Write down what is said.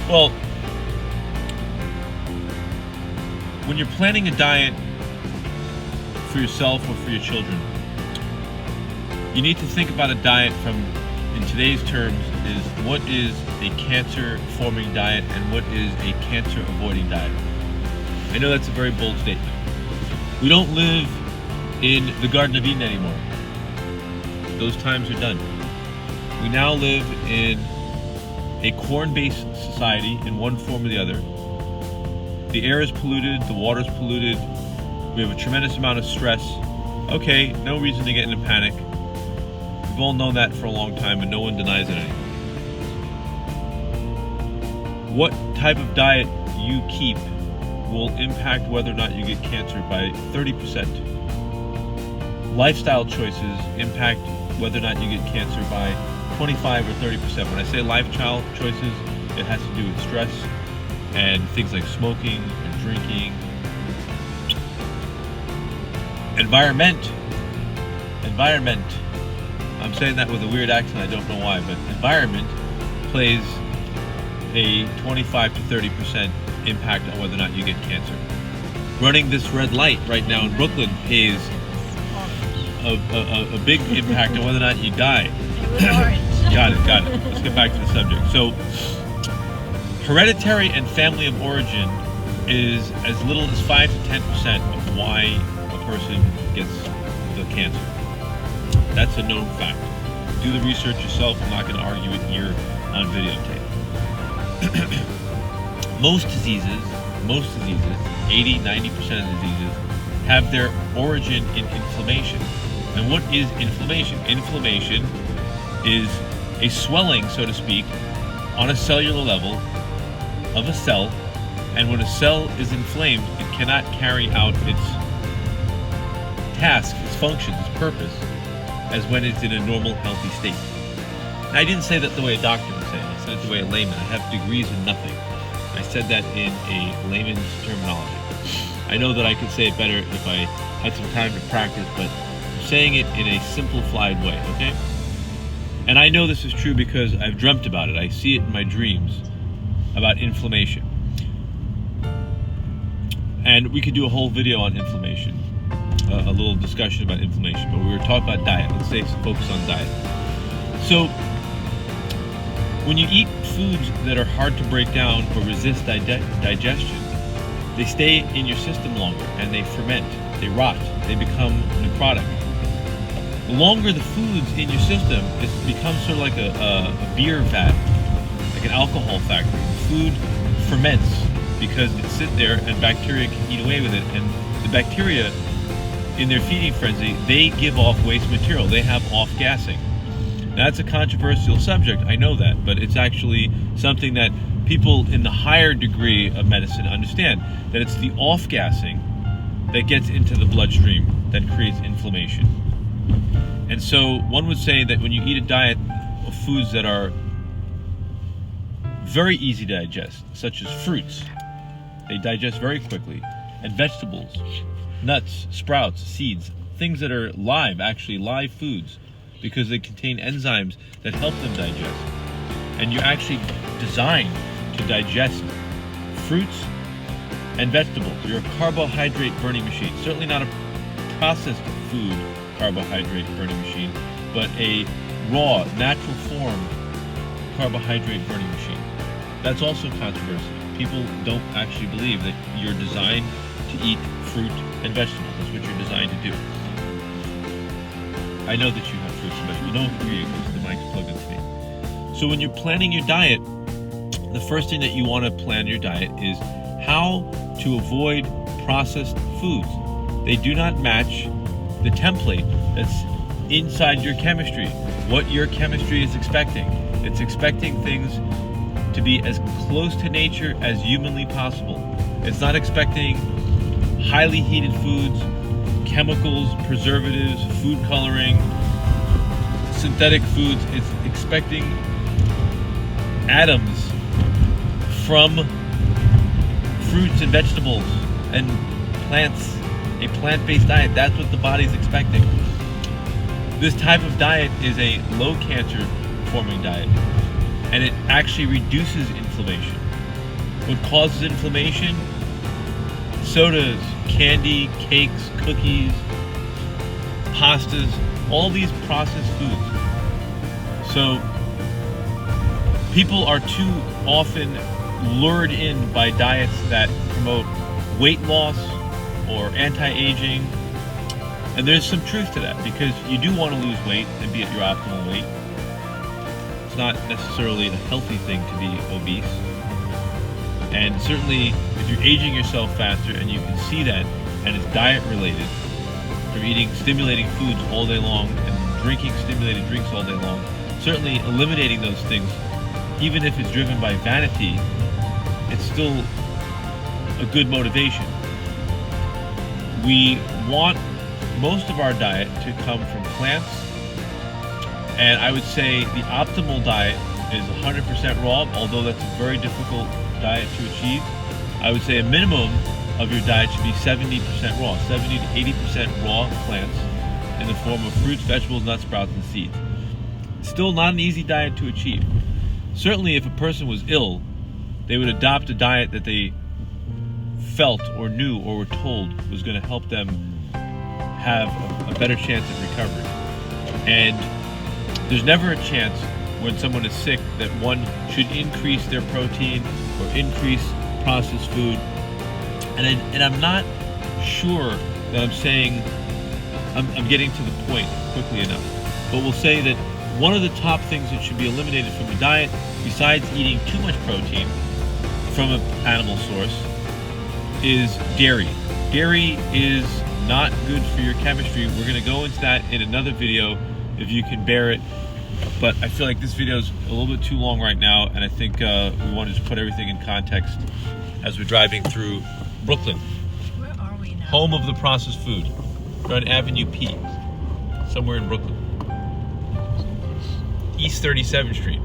Well, when you're planning a diet for yourself or for your children, you need to think about a diet from, in today's terms, is what is a cancer-forming diet and what is a cancer-avoiding diet. I know that's a very bold statement. We don't live in the Garden of Eden anymore. Those times are done. We now live in a corn-based society in one form or the other. The air is polluted, the water is polluted, we have a tremendous amount of stress. Okay, no reason to get in a panic. We've all known that for a long time and no one denies it anymore. What type of diet you keep will impact whether or not you get cancer by 30%. Lifestyle choices impact whether or not you get cancer by 25 or 30%. When I say lifestyle choices, it has to do with stress and things like smoking and drinking. Environment. I'm saying that with a weird accent, I don't know why, but environment plays a 25 to 30% impact on whether or not you get cancer. Running this red light right now in Brooklyn is a big impact on whether or not you die. Got it. Let's get back to the subject. So, hereditary and family of origin is as little as 5 to 10% of why a person gets the cancer. That's a known fact. Do the research yourself. I'm not going to argue it here on videotape. Most diseases, 80, 90% of diseases, have their origin in inflammation. And what is inflammation? Inflammation is a swelling, so to speak, on a cellular level of a cell, and when a cell is inflamed, it cannot carry out its task, its function, its purpose, as when it's in a normal, healthy state. Now, I didn't say that the way a doctor would say it. I said it the way a layman. I have degrees in nothing. I said that in a layman's terminology. I know that I could say it better if I had some time to practice, but I'm saying it in a simplified way, okay? And I know this is true because I've dreamt about it. I see it in my dreams about inflammation. And we could do a whole video on inflammation, a little discussion about inflammation, but we were talking about diet. Let's say focus on diet. So, when you eat foods that are hard to break down or resist digestion, they stay in your system longer and they ferment, they rot, they become necrotic. The longer the foods in your system, it becomes sort of like a beer vat, like an alcohol factory. The food ferments because it sits there and bacteria can eat away with it, and the bacteria, in their feeding frenzy, they give off waste material. They have off-gassing. Now, that's a controversial subject, I know that, but it's actually something that people in the higher degree of medicine understand, that it's the off-gassing that gets into the bloodstream that creates inflammation. And so one would say that when you eat a diet of foods that are very easy to digest, such as fruits, they digest very quickly, and vegetables, nuts, sprouts, seeds, things that are live, actually live foods, because they contain enzymes that help them digest. And you're actually designed to digest fruits and vegetables. You're a carbohydrate burning machine. Certainly not a processed food carbohydrate burning machine, but a raw, natural form carbohydrate burning machine. That's also controversial. People don't actually believe that you're designed to eat fruit and vegetables. That's what you're designed to do. I know that you have fruits and vegetables. You don't hear you because the mic's plugged into me. So when you're planning your diet, the first thing that you want to plan your diet is how to avoid processed foods. They do not match the template that's inside your chemistry, what your chemistry is expecting. It's expecting things to be as close to nature as humanly possible. It's not expecting highly heated foods, chemicals, preservatives, food coloring, synthetic foods. It's expecting atoms from fruits and vegetables and plants, a plant-based diet. That's what the body's expecting. This type of diet is a low cancer forming diet, and it actually reduces inflammation. what causes inflammation? Sodas, candy, cakes, cookies, pastas, all these processed foods. So people are too often lured in by diets that promote weight loss or anti-aging. And there's some truth to that, because you do want to lose weight and be at your optimal weight. It's not necessarily a healthy thing to be obese. And certainly if you're aging yourself faster and you can see that, and it's diet related, from eating stimulating foods all day long and drinking stimulated drinks all day long, certainly eliminating those things, even if it's driven by vanity, it's still a good motivation. We want most of our diet to come from plants, and I would say the optimal diet is 100% raw, although that's a very difficult diet to achieve. I would say a minimum of your diet should be 70% raw, 70 to 80% raw plants in the form of fruits, vegetables, nuts, sprouts, and seeds. Still not an easy diet to achieve. Certainly if a person was ill, they would adopt a diet that they felt or knew or were told was going to help them have a better chance of recovery. And there's never a chance when someone is sick that one should increase their protein or increase processed food. And I'm not sure that I'm saying I'm getting to the point quickly enough, but we'll say that one of the top things that should be eliminated from the diet, besides eating too much protein from an animal source, is dairy. Dairy is not good for your chemistry. We're going to go into that in another video if you can bear it. But I feel like this video is a little bit too long right now, and I think we want to just put everything in context as we're driving through Brooklyn. Where are we now? Home of the processed food. We're on Avenue P, somewhere in Brooklyn. East 37th Street.